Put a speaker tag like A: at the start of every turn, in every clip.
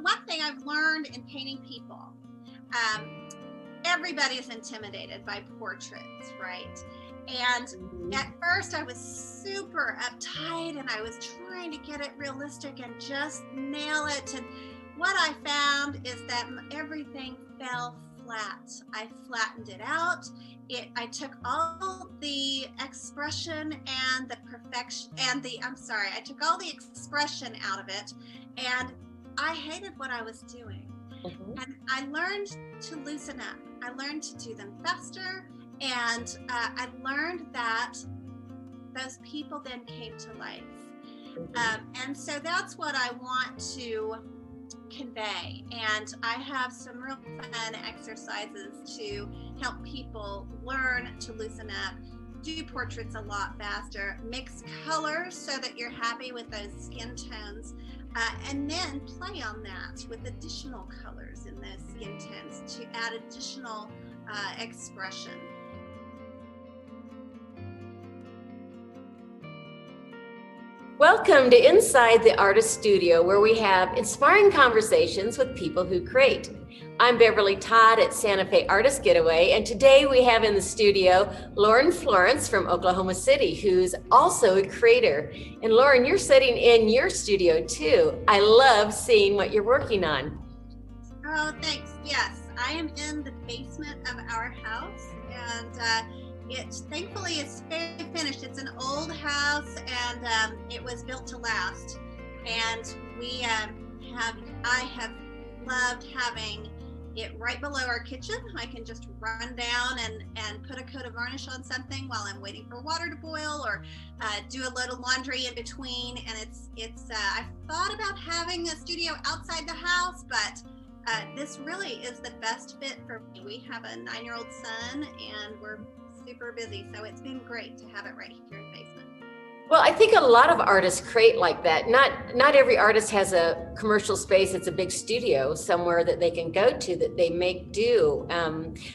A: one thing I've learned in painting people, everybody is intimidated by portraits, right? And at first I was super uptight and I was trying to get it realistic and just nail it. And what I found is that everything fell flat. I flattened it out. I took all the expression and the perfection and I took all the expression out of it, and I hated what I was doing. And I learned to loosen up. I learned to do them faster, and I learned that those people then came to life. And so that's what I want to convey. And I have some real fun exercises to help people learn to loosen up, do portraits a lot faster, mix colors so that you're happy with those skin tones, and then play on that with additional colors in those skin tones to add additional expression.
B: Welcome to Inside the Artist Studio, where we have inspiring conversations with people who create. I'm Beverly Todd at Santa Fe Artist Getaway, and today we have in the studio Lauren Florence from Oklahoma City, who's also a creator. And Lauren, you're sitting in your studio too. I love seeing what you're working on.
A: Oh, thanks. Yes, I am in the basement of our house, and thankfully it's very finished. It's an old house, and it was built to last. And I have loved having it right below our kitchen. I can just run down and put a coat of varnish on something while I'm waiting for water to boil, or do a load of laundry in between. And I've thought about having a studio outside the house, but this really is the best fit for me. We have a 9-year-old son, and we're super busy, so it's been great to have it right here in the basement.
B: Well, I think a lot of artists create like that. Not every artist has a commercial space. It's a big studio somewhere that they can go to that they make do.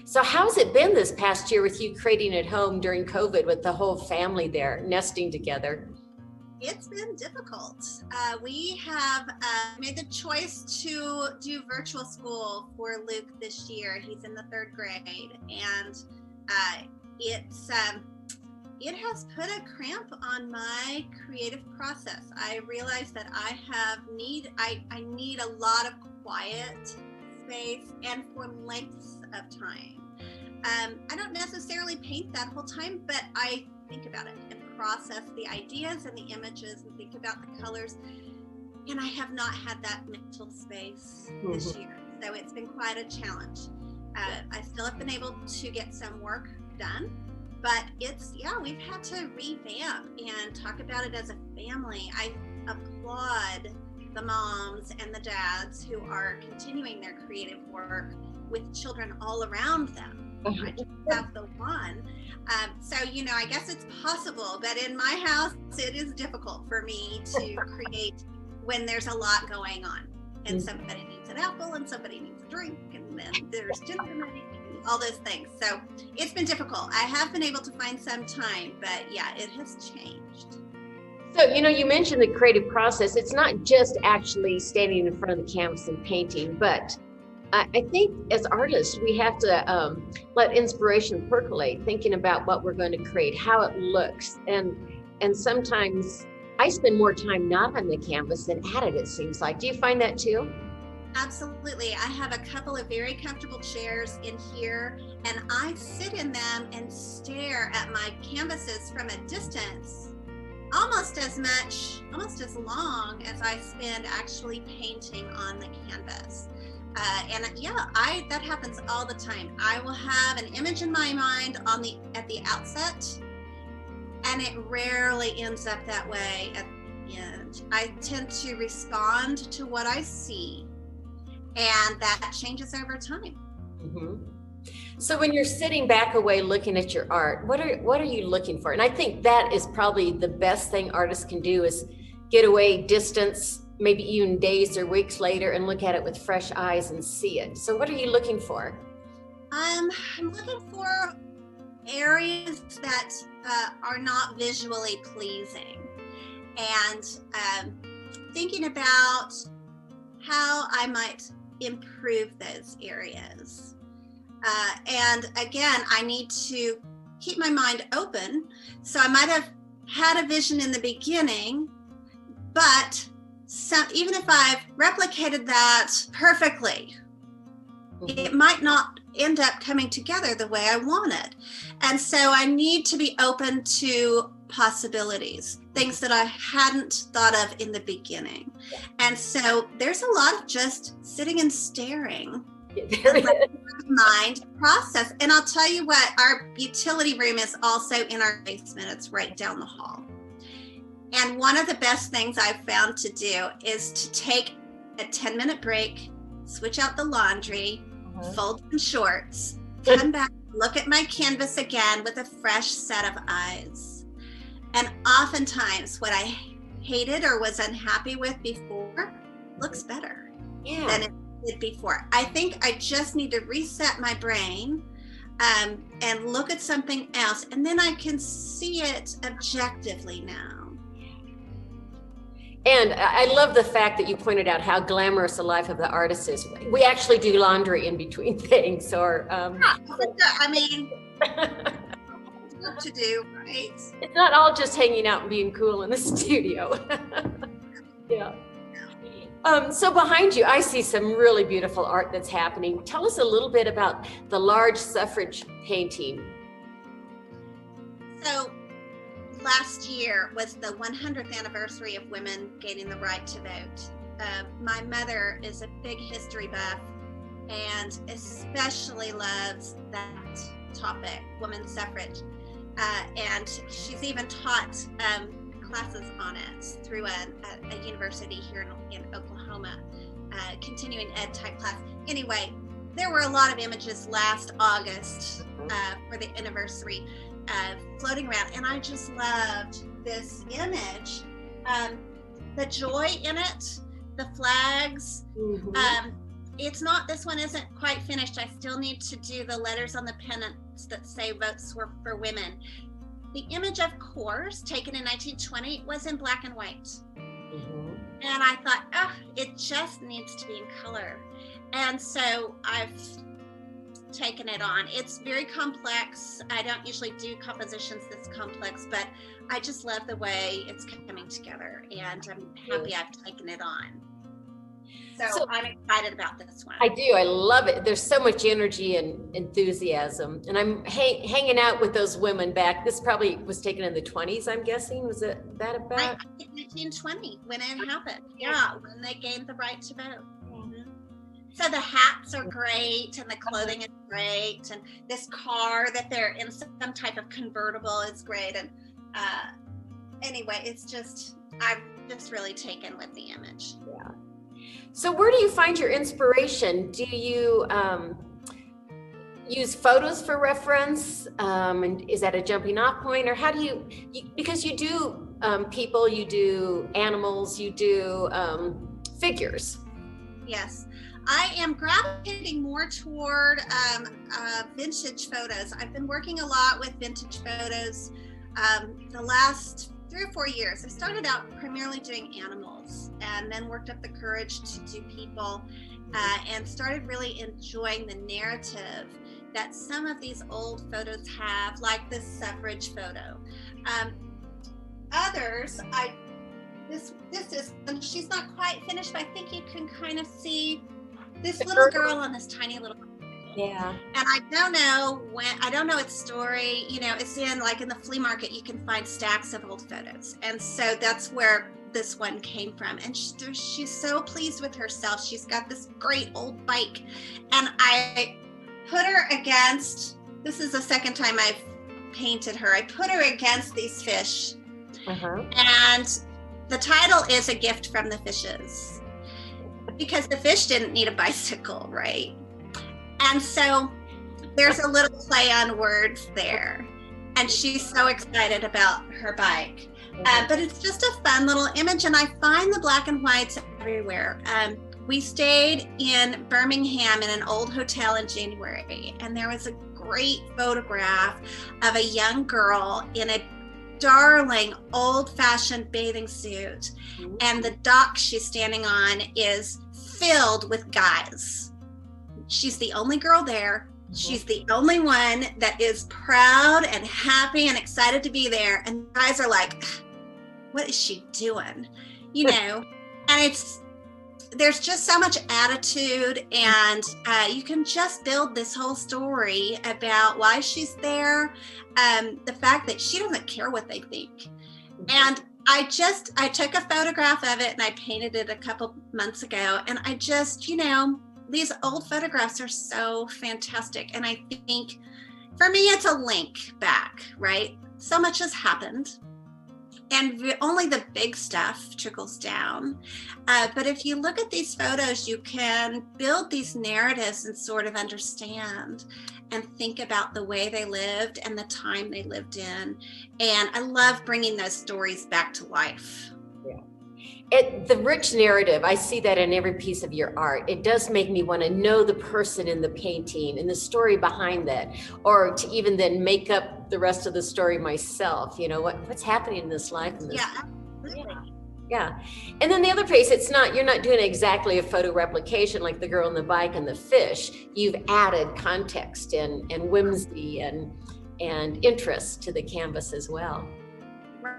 B: So how's it been this past year with you creating at home during COVID with the whole family there nesting together?
A: It's been difficult. We have made the choice to do virtual school for Luke this year. He's in the 3rd grade, and it has put a cramp on my creative process. I realize that I need a lot of quiet space and for lengths of time. I don't necessarily paint that whole time, but I think about it and process the ideas and the images and think about the colors. And I have not had that mental space this year. So it's been quite a challenge. I still have been able to get some work done, but we've had to revamp and talk about it as a family. I applaud the moms and the dads who are continuing their creative work with children all around them. I just have the one. So, I guess it's possible, but in my house, it is difficult for me to create when there's a lot going on. And somebody needs an apple, and somebody needs a drink, and then there's dinner money, and all those things. So it's been difficult. I have been able to find some time, but yeah, it has changed.
B: So, you mentioned the creative process. It's not just actually standing in front of the canvas and painting, but I think as artists, we have to let inspiration percolate, thinking about what we're going to create, how it looks. And sometimes I spend more time not on the canvas than at it seems like. Do you find that too?
A: Absolutely. I have a couple of very comfortable chairs in here, and I sit in them and stare at my canvases from a distance almost as long as I spend actually painting on the canvas. That happens all the time. I will have an image in my mind at the outset, and it rarely ends up that way at the end. I tend to respond to what I see, and that changes over time.
B: So when you're sitting back away looking at your art, what are you looking for? And I think that is probably the best thing artists can do, is get away, distance, maybe even days or weeks later, and look at it with fresh eyes and see it. So what are you looking for?
A: I'm looking for areas that are not visually pleasing, and thinking about how I might improve those areas. And again, I need to keep my mind open. So I might have had a vision in the beginning, but even if I've replicated that perfectly, it might not end up coming together the way I wanted. And so I need to be open to possibilities, things that I hadn't thought of in the beginning. And so there's a lot of just sitting and staring. Mind process. And I'll tell you what, our utility room is also in our basement. It's right down the hall. And one of the best things I've found to do is to take a 10-minute break, switch out the laundry, fold some shorts, come back, look at my canvas again with a fresh set of eyes. And oftentimes what I hated or was unhappy with before looks better than it did before. I think I just need to reset my brain and look at something else, and then I can see it objectively now.
B: And I love the fact that you pointed out how glamorous the life of the artist is. We actually do laundry in between things, or
A: I mean, what to do, right?
B: It's not all just hanging out and being cool in the studio. Yeah. So behind you, I see some really beautiful art that's happening. Tell us a little bit about the large suffrage painting.
A: So last year was the 100th anniversary of women gaining the right to vote. My mother is a big history buff and especially loves that topic, women's suffrage. And she's even taught classes on it through a university here in Oklahoma, continuing ed type class. Anyway, there were a lot of images last August for the anniversary floating around, and I just loved this image. The joy in it, the flags. It's not, this one isn't quite finished. I still need to do the letters on the pennants that say votes for women. The image, of course, taken in 1920 was in black and white. And I thought, oh, it just needs to be in color. And so I've taken it on. It's very complex. I don't usually do compositions this complex, but I just love the way it's coming together, and I'm happy I've taken it on. So I'm excited about this one.
B: I do. I love it. There's so much energy and enthusiasm. And I'm hanging out with those women back. This probably was taken in the 20s, I'm guessing. Was it that about?
A: 1920, when it happened. Yeah, when they gained the right to vote. So the hats are great, and the clothing is great, and this car that they're in some type of convertible is great. And anyway, it's just, I've just really taken with the image.
B: Yeah. So where do you find your inspiration? Do you use photos for reference? And is that a jumping off point? Or how do you because you do people, you do animals, you do figures.
A: Yes. I am gravitating more toward vintage photos. I've been working a lot with vintage photos the last 3 or 4 years. I started out primarily doing animals, and then worked up the courage to do people, and started really enjoying the narrative that some of these old photos have, like this suffrage photo. Others, this is, and she's not quite finished, but I think you can kind of see this little girl on this tiny little.
B: Yeah.
A: And I don't know its story. You know, it's in the flea market, you can find stacks of old photos. And so that's where this one came from. And she's so pleased with herself. She's got this great old bike. And I put her against, this is the second time I've painted her. I put her against these fish. And the title is A Gift from the Fishes, because the fish didn't need a bicycle, right? And so there's a little play on words there. And she's so excited about her bike. But it's just a fun little image, and I find the black and whites everywhere. We stayed in Birmingham in an old hotel in January, and there was a great photograph of a young girl in a darling old-fashioned bathing suit, and the dock she's standing on is filled with guys. She's the only girl there. She's the only one that is proud and happy and excited to be there. And guys are like, what is she doing? You know, and there's just so much attitude, and you can just build this whole story about why she's there. The fact that she doesn't care what they think. And I took a photograph of it and I painted it a couple months ago. And I just, you know, these old photographs are so fantastic. And I think for me, it's a link back, right? So much has happened. And only the big stuff trickles down. But if you look at these photos, you can build these narratives and sort of understand and think about the way they lived and the time they lived in. And I love bringing those stories back to life.
B: The rich narrative, I see that in every piece of your art. It does make me want to know the person in the painting and the story behind that, or to even then make up the rest of the story myself. You know, what's happening in this life. In this
A: Absolutely.
B: Yeah. And then the other piece, you're not doing exactly a photo replication like the girl on the bike and the fish. You've added context and whimsy and interest to the canvas as well.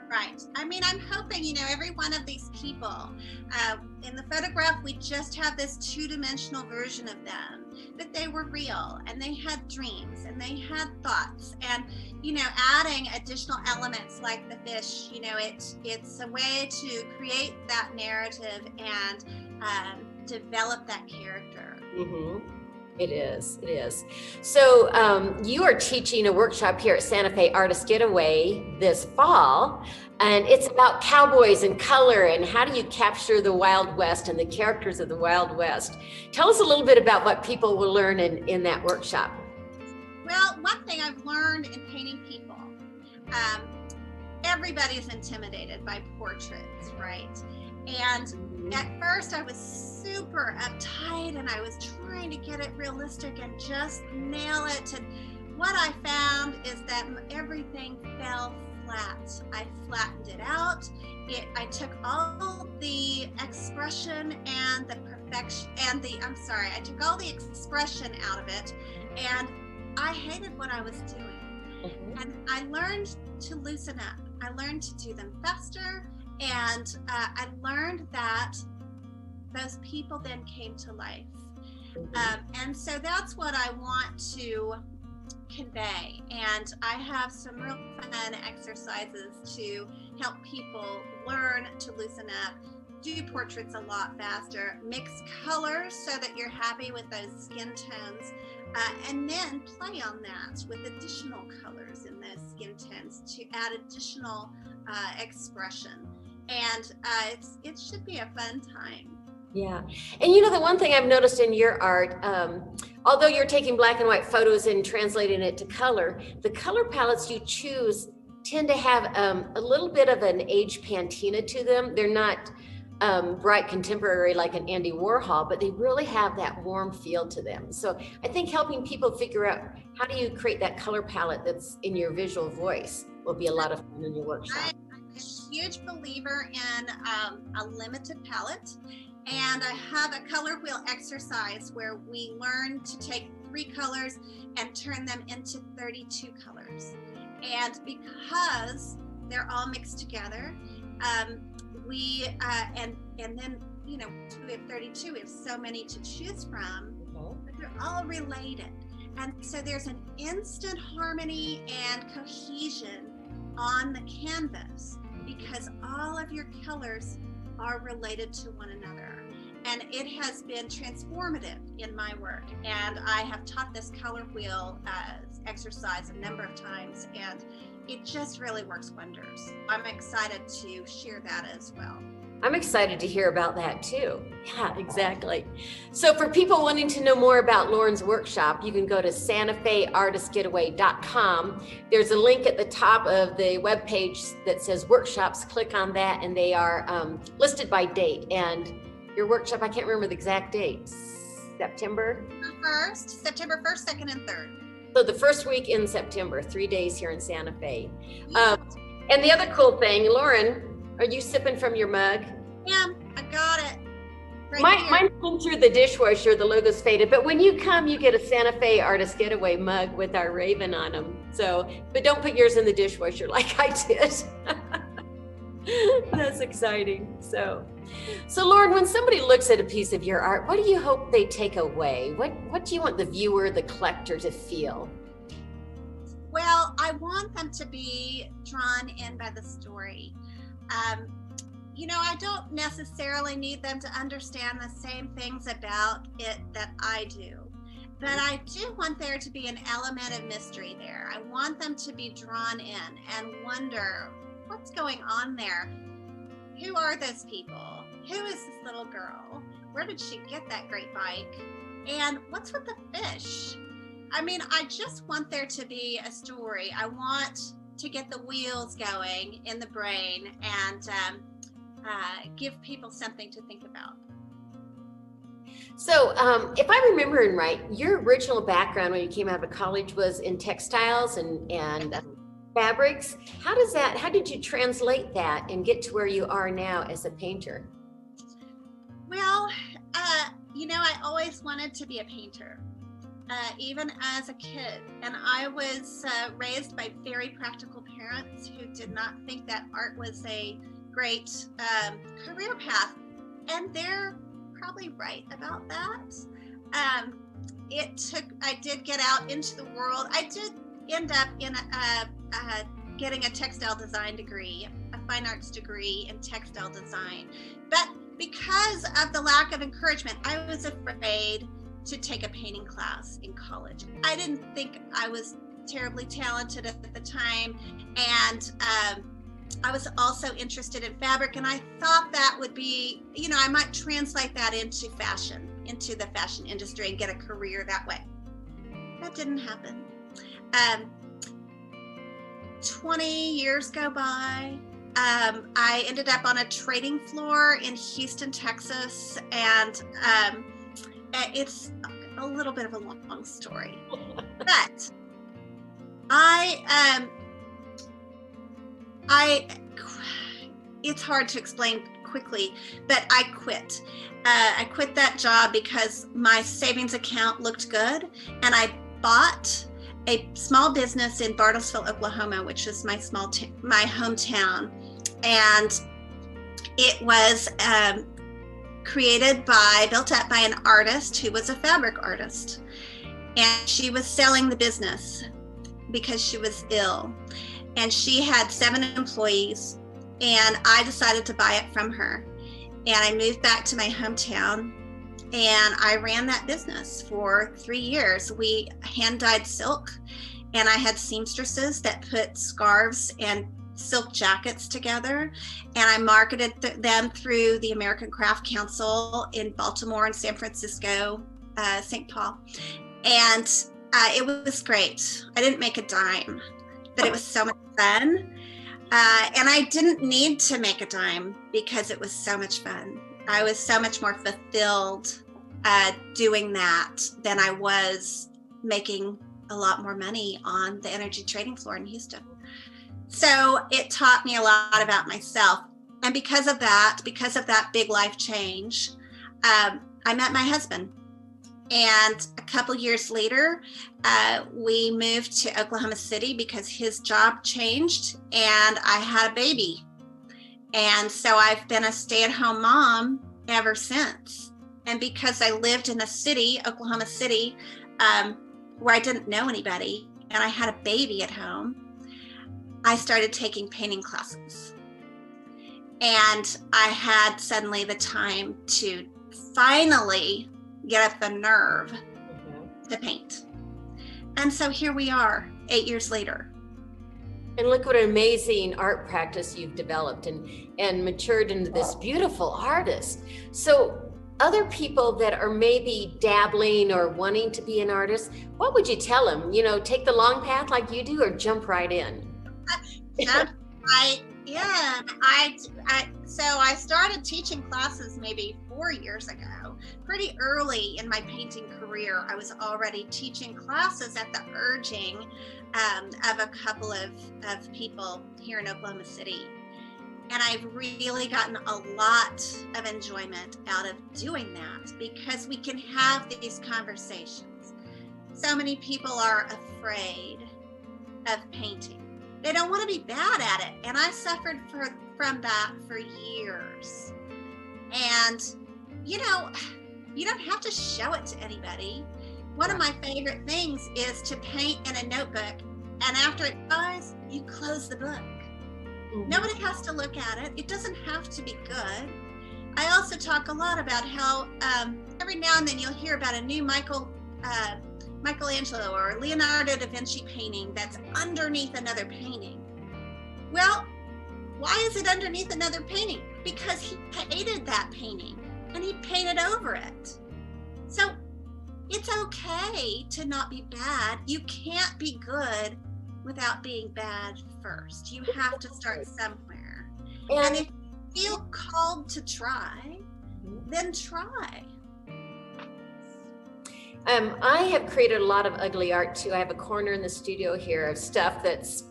A: Right. I mean, I'm hoping, you know, every one of these people, in the photograph, we just have this two-dimensional version of them, but they were real and they had dreams and they had thoughts, and, you know, adding additional elements like the fish, you know, it's a way to create that narrative and develop that character.
B: Mm-hmm. It is. So you are teaching a workshop here at Santa Fe Artist Getaway this fall, and it's about cowboys and color and how do you capture the Wild West and the characters of the Wild West. Tell us a little bit about what people will learn in that workshop.
A: Well, one thing I've learned in painting people, everybody's intimidated by portraits, right? And at first I was super uptight and I was trying to get it realistic and just nail it. And what I found is that everything fell flat. I flattened it out. I took all the expression and the perfection and I took all the expression out of it, and I hated what I was doing. And I learned to loosen up. I learned to do them faster. And I learned that those people then came to life. And so that's what I want to convey. And I have some real fun exercises to help people learn to loosen up, do portraits a lot faster, mix colors so that you're happy with those skin tones, and then play on that with additional colors in those skin tones to add additional expression. And it should be a fun time.
B: Yeah. And you know, the one thing I've noticed in your art, although you're taking black and white photos and translating it to color, the color palettes you choose tend to have a little bit of an age patina to them. They're not bright contemporary like an Andy Warhol, but they really have that warm feel to them. So I think helping people figure out how do you create that color palette that's in your visual voice will be a lot of fun in your workshop.
A: I'm a huge believer in a limited palette, and I have a color wheel exercise where we learn to take 3 colors and turn them into 32 colors. And because they're all mixed together, we and then, you know, we have 32, we have so many to choose from, but they're all related. And so there's an instant harmony and cohesion on the canvas because all of your colors are related to one another. And it has been transformative in my work. And I have taught this color wheel exercise a number of times, and it just really works wonders. I'm excited to share that as well.
B: I'm excited to hear about that too. Yeah, exactly. So for people wanting to know more about Lauren's workshop, you can go to santafeartistgetaway.com. There's a link at the top of the webpage that says workshops. Click on that and they are listed by date. And your workshop, I can't remember the exact date. September
A: 1st, 2nd, and 3rd.
B: So the first week in September, 3 days here in Santa Fe. And the other cool thing, Lauren, are you sipping from your mug?
A: Yeah, I got it.
B: Mine went through the dishwasher, the logo's faded, but when you come, you get a Santa Fe Artist Getaway mug with our raven on them. So, but don't put yours in the dishwasher like I did. That's exciting. So Lauren, when somebody looks at a piece of your art, what do you hope they take away? What do you want the viewer, the collector to feel?
A: Well, I want them to be drawn in by the story. I don't necessarily need them to understand the same things about it that I do, but I do want there to be an element of mystery there. I want them to be drawn in and wonder, what's going on there? Who are those people? Who is this little girl? Where did she get that great bike? And what's with the fish? I just want there to be a story. I want to get the wheels going in the brain and give people something to think about.
B: So if I'm remembering right, your original background when you came out of college was in textiles and fabrics. How did you translate that and get to where you are now as a painter?
A: Well, I always wanted to be a painter, even as a kid. And I was raised by very practical parents who did not think that art was a great career path. And they're probably right about that. I did get out into the world. I did end up in getting a textile design degree, a fine arts degree in textile design. But because of the lack of encouragement, I was afraid to take a painting class in college. I didn't think I was terribly talented at the time. And I was also interested in fabric, and I thought that would be, I might translate that into fashion, into the fashion industry and get a career that way. That didn't happen. 20 years go by. I ended up on a trading floor in Houston, Texas, and it's a little bit of a long story, but it's hard to explain quickly, but I quit. I quit that job because my savings account looked good, and I bought a small business in Bartlesville, Oklahoma, which is my hometown, and it was built up by an artist who was a fabric artist, and she was selling the business because she was ill, and she had 7 employees, and I decided to buy it from her, and I moved back to my hometown, and I ran that business for 3 years. We hand dyed silk, and I had seamstresses that put scarves and silk jackets together, and I marketed them through the American Craft Council in Baltimore and San Francisco, St. Paul, and it was great. I didn't make a dime, but it was so much fun, and I didn't need to make a dime because it was so much fun. I was so much more fulfilled doing that than I was making a lot more money on the energy trading floor in Houston. So it taught me a lot about myself. And because of that big life change, I met my husband. And a couple years later, we moved to Oklahoma City because his job changed and I had a baby. And so I've been a stay-at-home mom ever since. And because I lived in a city, Oklahoma City, where I didn't know anybody, and I had a baby at home, I started taking painting classes. And I had suddenly the time to finally get up the nerve to paint. And so here we are 8 years later.
B: And look what an amazing art practice you've developed and matured into this beautiful artist. So other people that are maybe dabbling or wanting to be an artist, what would you tell them? Take the long path like you do or jump right in?
A: Jump right in. So I started teaching classes maybe 4 years ago. Pretty early in my painting career, I was already teaching classes at the urging of a couple of people here in Oklahoma City. And I've really gotten a lot of enjoyment out of doing that because we can have these conversations. So many people are afraid of painting. They don't want to be bad at it. And I suffered from that for years. And, you know, you don't have to show it to anybody. One of my favorite things is to paint in a notebook, and after it dries, you close the book. Mm-hmm. Nobody has to look at it. It doesn't have to be good. I also talk a lot about how every now and then you'll hear about a new Michelangelo or Leonardo da Vinci painting that's underneath another painting. Well, why is it underneath another painting? Because he painted that painting and he painted over it. So it's okay to not be bad. You can't be good without being bad first. You have to start somewhere. And if you feel called to try, then try.
B: I have created a lot of ugly art too. I have a corner in the studio here of stuff that's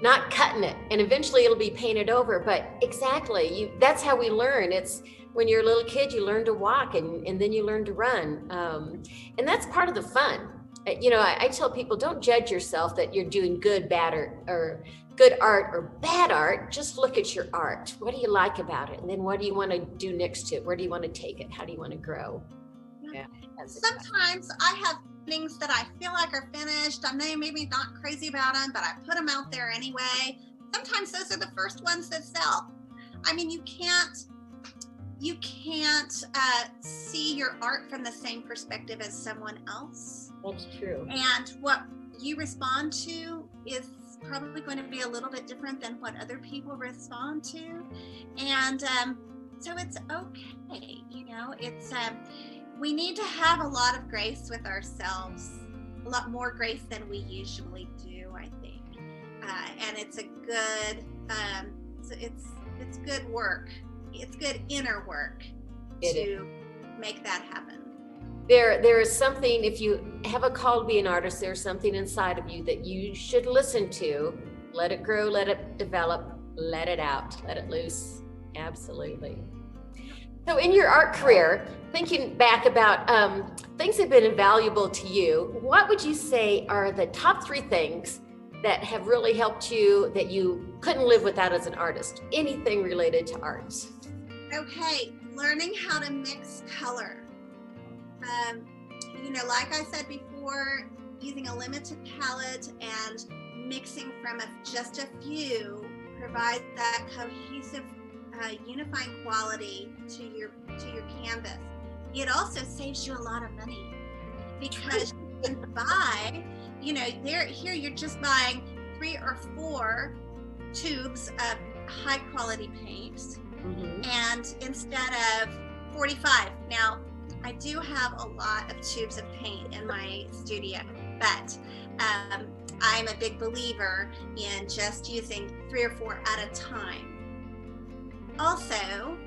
B: not cutting it, and eventually it'll be painted over. But exactly, that's how we learn. It's when you're a little kid, you learn to walk, and then you learn to run, and that's part of the fun. You know, I tell people, don't judge yourself that you're doing good, bad, or good art or bad art. Just look at your art. What do you like about it? And then what do you want to do next to it? Where do you want to take it? How do you want to grow?
A: Yeah. Sometimes I have things that I feel like are finished. I'm maybe not crazy about them, but I put them out there anyway. Sometimes those are the first ones that sell. I mean, you can't see your art from the same perspective as someone else.
B: That's true.
A: And what you respond to is probably going to be a little bit different than what other people respond to. And so it's okay, you know, it's we need to have a lot of grace with ourselves, a lot more grace than we usually do, I think. And it's a good, it's good work. It's good inner work to make that happen.
B: There is something, if you have a call to be an artist, there's something inside of you that you should listen to. Let it grow, let it develop, let it out, let it loose. Absolutely. So in your art career, thinking back about things that have been invaluable to you, what would you say are the top 3 things that have really helped you that you couldn't live without as an artist? Anything related to arts?
A: Okay, learning how to mix color. You know, like I said before, using a limited palette and mixing from just a few provides that cohesive, unifying quality to your canvas. It also saves you a lot of money because you can buy, you know, here you're just buying 3 or 4 tubes of high quality paints, and instead of 45. Now, I do have a lot of tubes of paint in my studio, but I'm a big believer in just using 3 or 4 at a time. Also,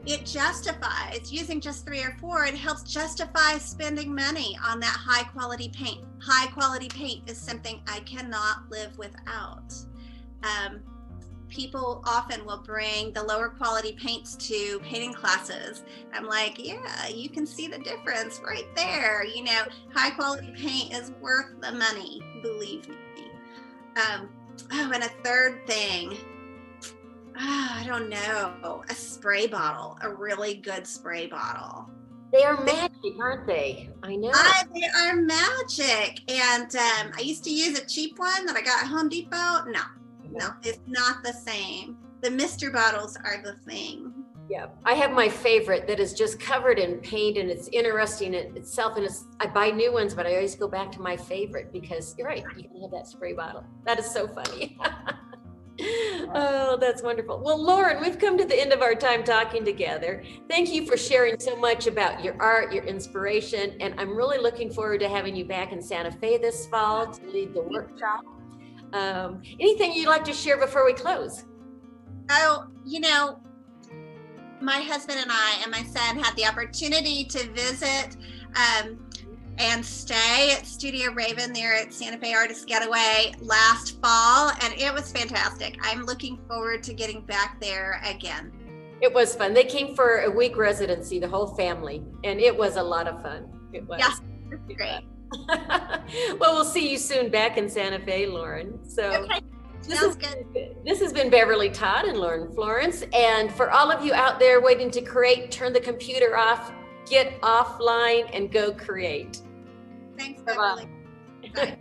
A: it justifies using just 3 or 4. It helps justify spending money on that high quality paint. High quality paint is something I cannot live without. People often will bring the lower quality paints to painting classes. I'm like, yeah, you can see the difference right there. You know, high quality paint is worth the money, believe me. And a third thing, I don't know, a spray bottle, a really good spray bottle.
B: They are magic, aren't they? I know.
A: They are magic. And I used to use a cheap one that I got at Home Depot. No, it's not the same. The Mr. bottles are the thing.
B: Yeah, I have my favorite that is just covered in paint, and it's interesting in itself. And I buy new ones, but I always go back to my favorite because you're right, you can have that spray bottle. That is so funny. Oh, that's wonderful. Well, Lauren, we've come to the end of our time talking together. Thank you for sharing so much about your art, your inspiration, and I'm really looking forward to having you back in Santa Fe this fall to lead the workshop. Anything you'd like to share before we close?
A: Oh, you know, my husband and I and my son had the opportunity to visit and stay at Studio Raven there at Santa Fe Artist Getaway last fall, and it was fantastic. I'm looking forward to getting back there again.
B: It was fun. They came for a week residency, the whole family, and it was a lot of fun. It was.
A: Yes, great.
B: Well, we'll see you soon back in Santa Fe, Lauren. So
A: okay. Sounds good.
B: This has been Beverly Todd and Lauren Florence. And for all of you out there waiting to create, turn the computer off, get offline, and go create.
A: Thanks, Beverly. Bye.